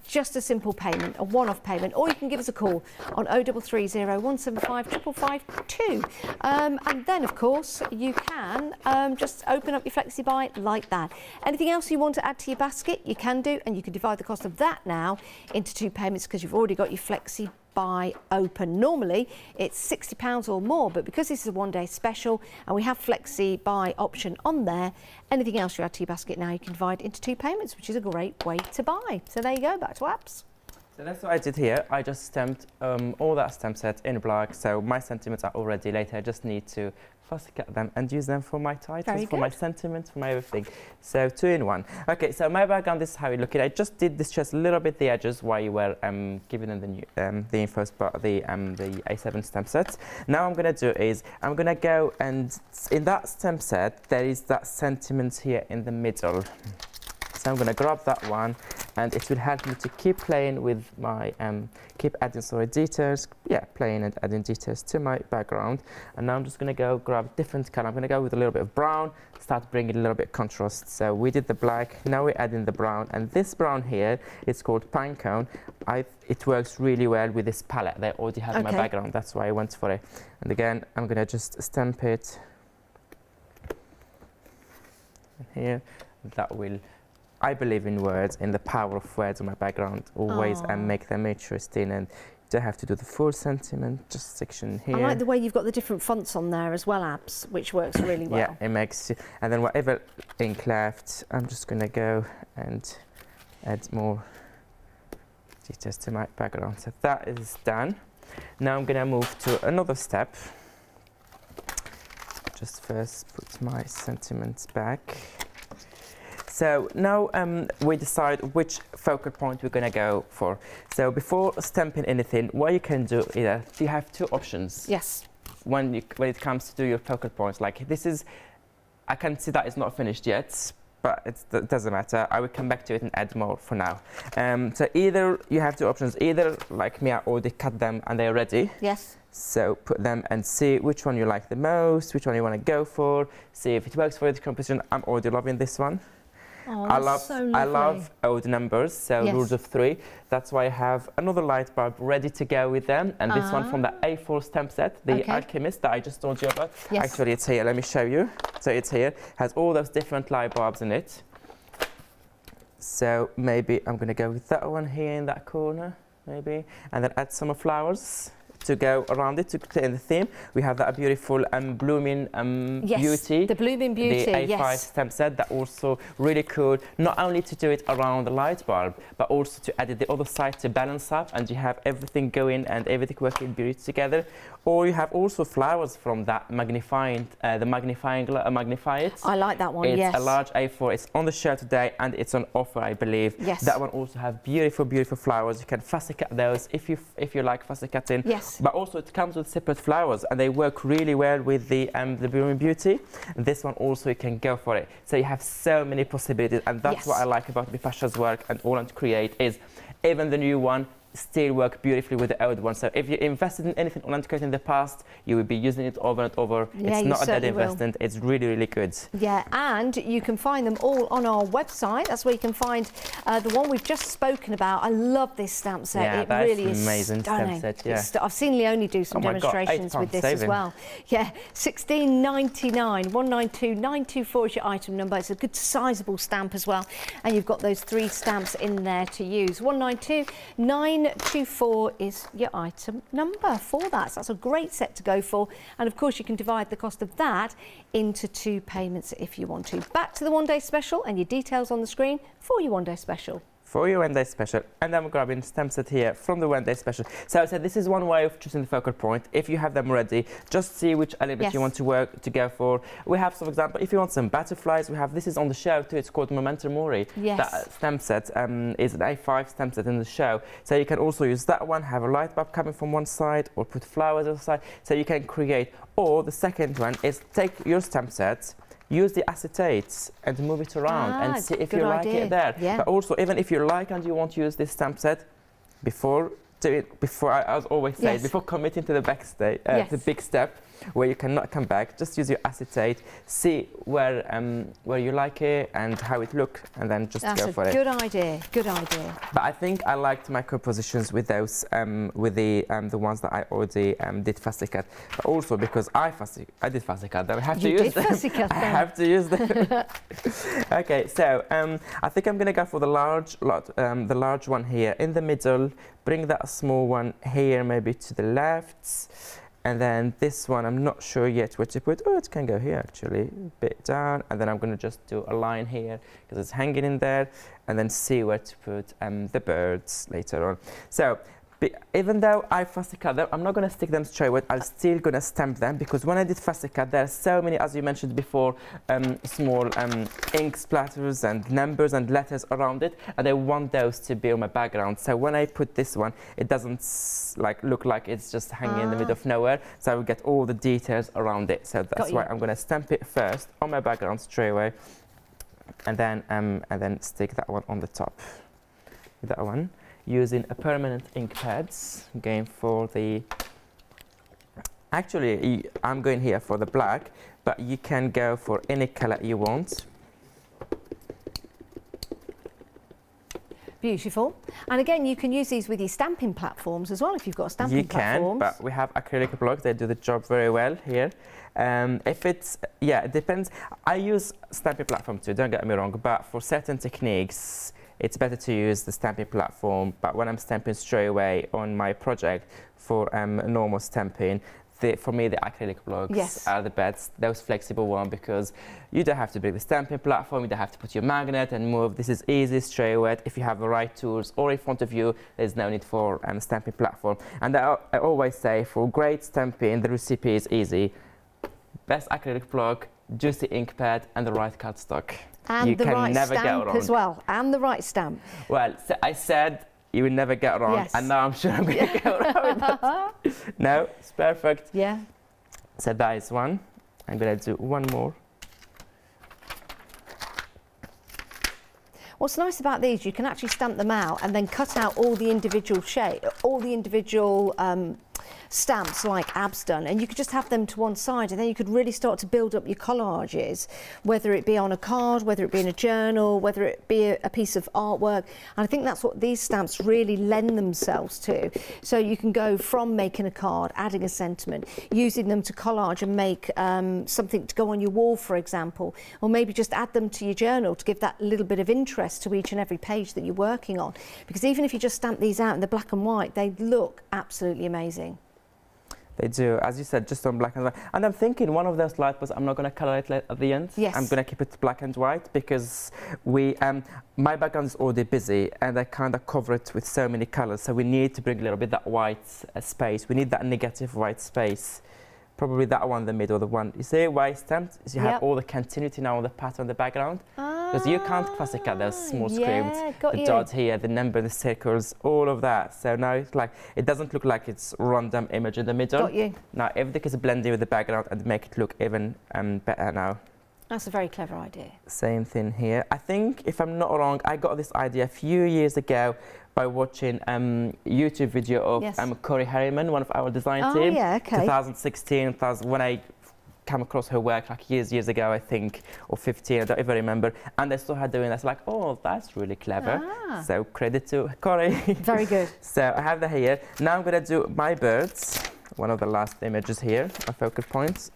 Just a simple payment, a one-off payment, or you can give us a call on 0330 175 552. And then, of course, you can just open up your Flexi-buy like that. Anything else you want to add to your basket, you can do, and you can divide the cost of that now into 2 payments because you've already got your Flexi-buy open. Normally it's £60 or more, but because this is a one-day special and we have Flexi-buy option on there, anything else you add to your basket now you can divide into 2 payments, which is a great way to buy. So there you go, back to apps. So that's what I did here. I just stamped all that stamp set in black, so my sentiments are all ready. Later I just need to fussy cut them and use them for my titles, for my sentiments, for my everything. So 2 in 1. Okay, so my background, this is how you look at it. I just did this just a little bit the edges while you were giving them the new, the info spot, the A7 stamp sets. Now I'm going to do is I'm going to go, and in that stamp set there is that sentiment here in the middle. So I'm going to grab that one, and it will help me to keep playing with my, keep adding details, playing and adding details to my background. And now I'm just going to go grab different color. I'm going to go with a little bit of brown, start bringing a little bit of contrast. So we did the black, now we're adding the brown, and this brown here, it's called Pinecone. It works really well with this palette that I already have in my background. That's why I went for it. And again, I'm going to just stamp it here. That will, I believe in words, in the power of words in my background always, and make them interesting, and you don't have to do the full sentiment, just section here. I like the way you've got the different fonts on there as well, Abs, which works really well. Yeah, it makes, and then whatever ink left, I'm just going to go and add more details to my background. So that is done. Now I'm going to move to another step. Just first put my sentiments back. So now we decide which focal point we're going to go for. So before stamping anything, what you can do is you have 2 options. Yes. When it comes to do your focal points, like this is, I can see that it's not finished yet, but it doesn't matter. I will come back to it and add more for now. So either you have 2 options. Either like me, I already cut them and they're ready. Yes. So put them and see which one you like the most, which one you want to go for. See if it works for the composition. I'm already loving this one. Oh, I love odd numbers, so rules of 3. That's why I have another light bulb ready to go with them, and this one from the A4 stamp set, the Alchemist that I just told you about. Yes. Actually, it's here. Let me show you. So it's here. Has all those different light bulbs in it. So maybe I'm going to go with that one here in that corner, maybe, and then add some flowers. to go around it to create the theme. We have that beautiful blooming yes, beauty. The blooming beauty, the A5 yes. stamp set that also really cool, not only to do it around the light bulb, but also to add it the other side to balance up, and you have everything going and everything working beauty together. Or you have also flowers from that magnifying, magnify it. I like that one, it's yes. It's a large A4, it's on the shelf today and it's on offer, I believe. Yes. That one also have beautiful, beautiful flowers. You can fussy cut those if you like fussy cutting. Yes. But also it comes with separate flowers and they work really well with the blooming beauty. This one also you can go for it. So you have so many possibilities, and that's yes. what I like about Bipasha's work and All to Create is even the new one still work beautifully with the old one. So if you invested in anything on Create in the past, you will be using it over and over. Yeah, it's not a dead investment. It's really, really good. Yeah, and you can find them all on our website. That's where you can find the one we've just spoken about. I love this stamp set. Yeah, it really is amazing stunning. stamp set. Yeah. I've seen Leonie do some demonstrations God, with this saving. as well. Yeah, 16.99, 192924 is your item number. It's a good sizable stamp as well, and you've got those 3 stamps in there to use. 192924 is your item number for that. So that's a great set to go for, and of course you can divide the cost of that into 2 payments if you want to. Back to the one-day special, and your details on the screen for your one-day special. For your one-day special, and I'm grabbing stamp set here from the one-day special. So I said this is one way of choosing the focal point. If you have them ready, just see which element yes. you want to go for. We have some example. If you want some butterflies, we have this is on the show too. It's called Memento Mori. Yes. That stamp set is an A5 stamp set in the show. So you can also use that one. Have a light bulb coming from one side, or put flowers on the side. So you can create. Or the second one is take your stamp set. Use the acetates and move it around and see if you like it there. Yeah. But also, even if you like and you want to use this stamp set, before I always say, yes. before committing to the yes. the big step where you cannot come back, just use your acetate, see where you like it and how it looks, and then just go for it. That's a good idea. Good idea. But I think I liked my compositions with those, with the ones that I already did fussy cut. But also because I did fussy cut them. I have to use them. Fussy cut them. I have to use them. Okay, so I think I'm gonna go for the large one here in the middle. Bring that small one here, maybe to the left. And then this one, I'm not sure yet where to put. Oh, it can go here actually, a bit down. And then I'm going to just do a line here because it's hanging in there, and then see where to put the birds later on. So even though I fussy cut them, I'm not going to stick them straight away. I'm still going to stamp them, because when I did fussy cut, there are so many, as you mentioned before, small ink splatters and numbers and letters around it, and I want those to be on my background. So when I put this one, it doesn't look like it's just hanging in the middle of nowhere. So I will get all the details around it. So that's why I'm going to stamp it first on my background straight away, and then stick that one on the top. That one. Using a permanent ink pads, going for the, actually I'm going here for the black, but you can go for any color you want. Beautiful. And again, you can use these with your stamping platforms as well, if you've got stamping platforms. You can, but we have acrylic blocks, they do the job very well here. If it's, yeah, it depends. I use stamping platform too, don't get me wrong, but for certain techniques, it's better to use the stamping platform. But when I'm stamping straight away on my project for normal stamping, for me the acrylic blocks are the best, those flexible one, because you don't have to bring the stamping platform, you don't have to put your magnet and move. This is easy straight away. If you have the right tools or in front of you, there's no need for stamping platform. And I always say, for great stamping, the recipe is easy. Best acrylic block, juicy ink pad, and the right cardstock. And you the can right never stamp get wrong. as well, and the right stamp. Well, so I said you will never get wrong, yes. and now I'm sure I'm going to get wrong with that. No, it's perfect. Yeah. So that is one. I'm going to do one more. What's nice about these, you can actually stamp them out and then cut out all the individual stamps like Ab's done, and you could just have them to one side, and then you could really start to build up your collages, whether it be on a card, whether it be in a journal, whether it be a piece of artwork. And I think that's what these stamps really lend themselves to. So you can go from making a card, adding a sentiment, using them to collage and make something to go on your wall, for example, or maybe just add them to your journal to give that little bit of interest to each and every page that you're working on. Because even if you just stamp these out in the black and white, they look absolutely amazing. They do, as you said, just on black and white. And I'm thinking one of those light bulbs, I'm not going to color it at the end. Yes. I'm going to keep it black and white because my background is already busy and I kind of cover it with so many colors. So we need to bring a little bit that white space. We need that negative white space. Probably that one in the middle, the one, you see why it's stamped? Is you have all the continuity now on the pattern on the background. Because you can't classically cut those small scribbles, the dots here, the number, the circles, all of that. So now it's like, it doesn't look like it's random image in the middle. Got you. Now everything is blended with the background and make it look even better now. That's a very clever idea. Same thing here. I think, if I'm not wrong, I got this idea a few years ago by watching YouTube video of Corey Harriman, one of our design team. Oh, yeah, okay. 2016, when I came across her work like years ago, I think, or 15, I don't even remember. And I saw her doing that, like, oh, that's really clever. So credit to Corey. Very good. So I have that here. Now I'm going to do my birds, one of the last images here, my focal points.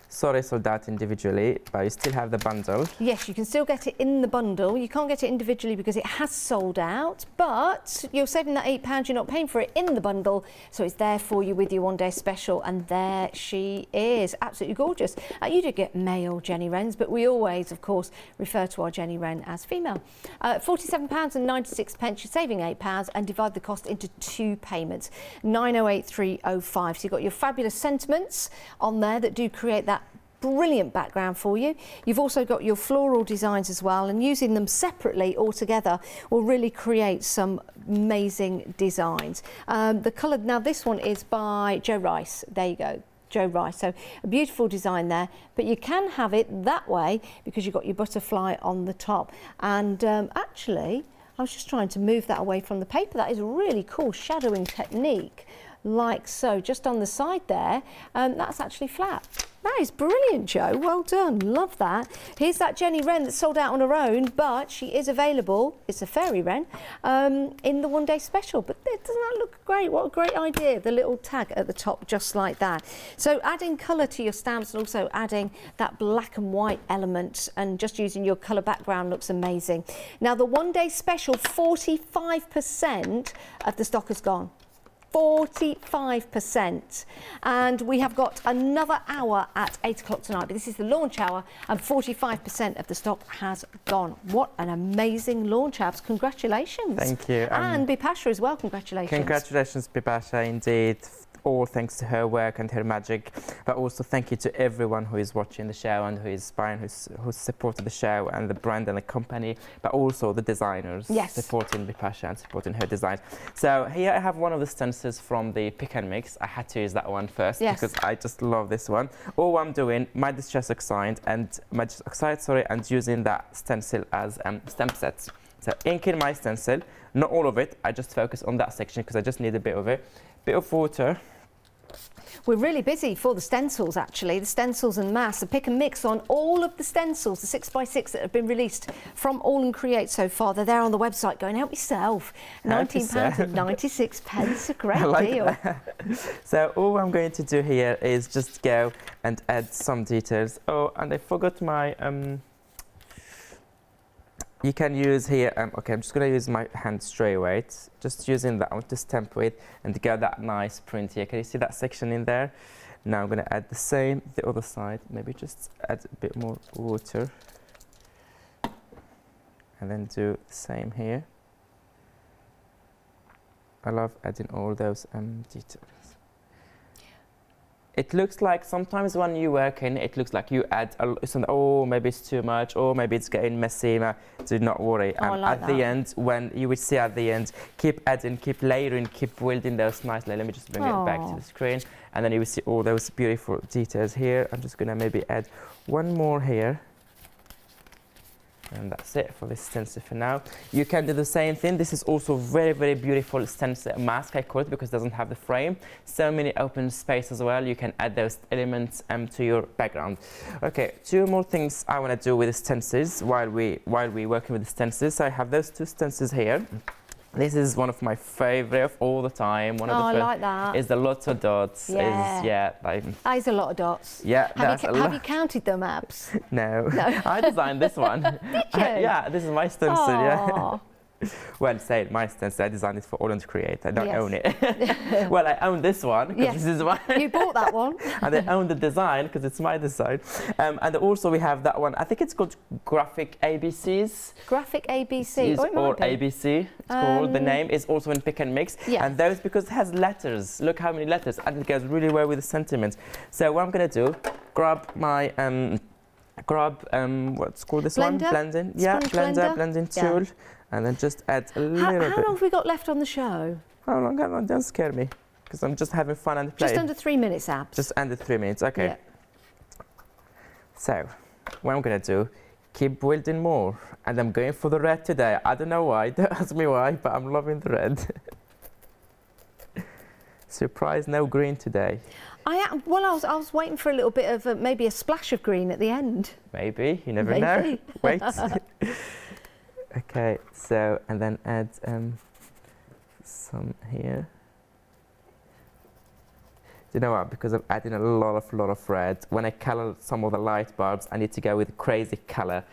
Sorry, sold out individually, but you still have the bundle. Yes, you can still get it in the bundle. You can't get it individually because it has sold out, but you're saving that £8. You're not paying for it in the bundle, so it's there for you with your one-day special, and there she is. Absolutely gorgeous. You do get male Jenny Wrens, but we always, of course, refer to our Jenny Wren as female. £47.96, you're saving £8, and divide the cost into 2 payments, 908305. So you've got your fabulous sentiments on there that do create that brilliant background for you. You've also got your floral designs as well, and using them separately or together will really create some amazing designs. The colour, now this one is by Joe Rice. There you go, Joe Rice. So a beautiful design there, but you can have it that way because you've got your butterfly on the top. And actually, I was just trying to move that away from the paper. That is a really cool shadowing technique, like so, just on the side there. That's actually flat. That is brilliant, Joe. Well done. Love that. Here's that Jenny Wren that's sold out on her own, but she is available. It's a fairy wren in the one-day special. But doesn't that look great? What a great idea. The little tag at the top, just like that. So adding colour to your stamps and also adding that black and white element and just using your colour background looks amazing. Now, the one-day special, 45% of the stock has gone. 45%, and we have got another hour at 8 o'clock tonight, but this is the launch hour, and 45% of the stock has gone. What an amazing launch, Abs. Congratulations. Thank you. And Bipasha as well, congratulations. Congratulations, Bipasha, indeed. All thanks to her work and her magic, but also thank you to everyone who is watching the show and who is buying, who's supported the show and the brand and the company, but also the designers supporting Bipasha and supporting her designs. So here I have one of the stencils from the Pick and Mix. I had to use that one first because I just love this one. All I'm doing, my Distress Oxide and using that stencil as stamp sets. So inking my stencil, not all of it, I just focus on that section because I just need a bit of it. Bit of water. We're really busy for the stencils, actually, the stencils and mass, the Pick and Mix on all of the stencils, the 6x6 that have been released from All and Create so far. They're there on the website going, help yourself. £19.96, a great deal. So all I'm going to do here is just go and add some details. Oh, and I forgot my... You can use here, okay, I'm just going to use my hand straight away, just using that one to stamp with and get that nice print here. Can you see that section in there? Now I'm going to add the same, the other side, maybe just add a bit more water. And then do the same here. I love adding all those details. It looks like sometimes when you work in, it looks like you add, oh, maybe it's too much, or maybe it's getting messy. Do not worry. Oh, and at the end, when you will see at the end, keep adding, keep layering, keep building those nicely. Let me just bring it back to the screen. And then you will see all those beautiful details here. I'm just going to maybe add one more here. And that's it for this stencil for now. You can do the same thing. This is also very, very beautiful stencil mask, I call it, because it doesn't have the frame. So many open space as well. You can add those elements to your background. Okay, 2 more things I want to do with the stencils while we're working with the stencils. So I have those 2 stencils here. This is one of my favorite of all the time. One of the I like that. Is the lots of dots. Yeah. That is a lot of dots. Yeah, have you counted them, Abs? No. I designed this one. Did you? Yeah, this is my stencil. Yeah. Well, say my stencil, I designed it for All to Create. I don't own it. Yes. Well, I own this one because this is mine. You bought that one. And I own the design because it's my design. And also we have that one. I think it's called Graphic ABCs. Graphic ABC. Or ABC. It's called. The name is also in Pick and Mix. Yes. And those because it has letters. Look how many letters. And it goes really well with the sentiments. So what I'm going to do, grab my what's called this one? Blending. Yeah, blending tool. And then just add a little bit. How long have we got left on the show? How long? Don't scare me, because I'm just having fun and playing. Just under 3 minutes, Abs. Just under 3 minutes, okay. Yeah. So, what I'm going to do, keep building more. And I'm going for the red today. I don't know why, don't ask me why, but I'm loving the red. Surprise, no green today. I was waiting for a little bit of maybe a splash of green at the end. Maybe, you never know. Wait. Okay, so, and then add some here. You know what, because I'm adding a lot of red, when I color some of the light bulbs, I need to go with crazy color,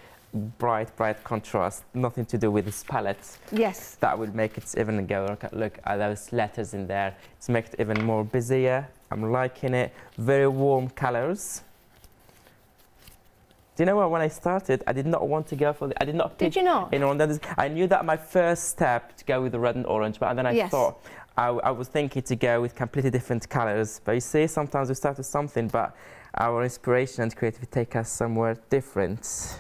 bright contrast, nothing to do with this palette. Yes. That will make it even go, look at those letters in there. It's make it even more busier. I'm liking it. Very warm colors. Do you know what, when I started, I did not want to go for the, I did not pick. Did you not? I knew that my first step to go with the red and orange, but then I thought, I was thinking to go with completely different colors. But you see, sometimes we start with something, but our inspiration and creativity take us somewhere different.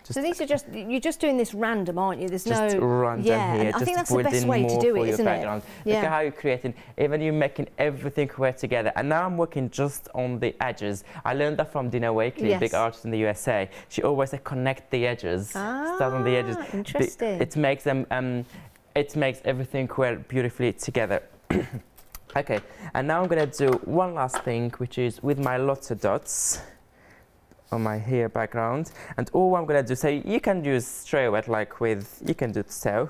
So these are just, you're just doing this random, aren't you? There's just no... random here. I think that's the best way to do it, isn't it? Look at how you're creating, even you're making everything work together. And now I'm working just on the edges. I learned that from Dina Wakely, big artist in the USA. She always said, connect the edges. Start on the edges. Interesting. It makes them, it makes everything work beautifully together. Okay, and now I'm going to do one last thing, which is with my lots of dots on my hair background. And all I'm going to do, so you can use straight away, like with, you can do it so.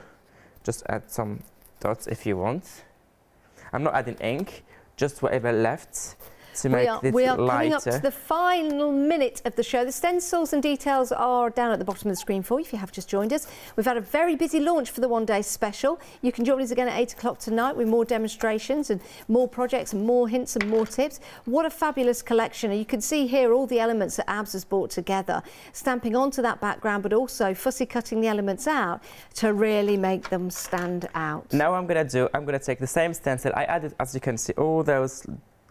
Just add some dots if you want. I'm not adding ink, just whatever left to make it lighter. We are coming up to the final minute of the show. The stencils and details are down at the bottom of the screen for you if you have just joined us. We've had a very busy launch for the one-day special. You can join us again at 8 o'clock tonight with more demonstrations and more projects and more hints and more tips. What a fabulous collection. And you can see here all the elements that Abs has brought together, stamping onto that background, but also fussy cutting the elements out to really make them stand out. Now I'm going to take the same stencil. I added, as you can see, all those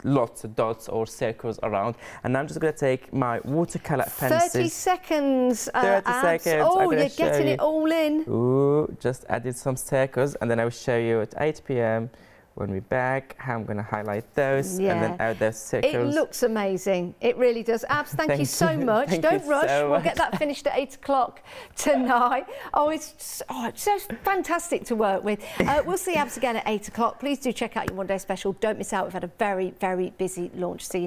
lots of dots or circles around, and I'm just going to take my watercolor pencil. 30 seconds. 30 seconds. Oh, you're getting it all in. Ooh, just added some circles, and then I will show you at 8 p.m. when we're back how I'm going to highlight those and then add those circles. It looks amazing. It really does. Abs, thank you so much. Don't rush. We'll get that finished at 8 o'clock tonight. It's so fantastic to work with. We'll see Abs again at 8 o'clock. Please do check out your one-day special. Don't miss out. We've had a very, very busy launch. See you.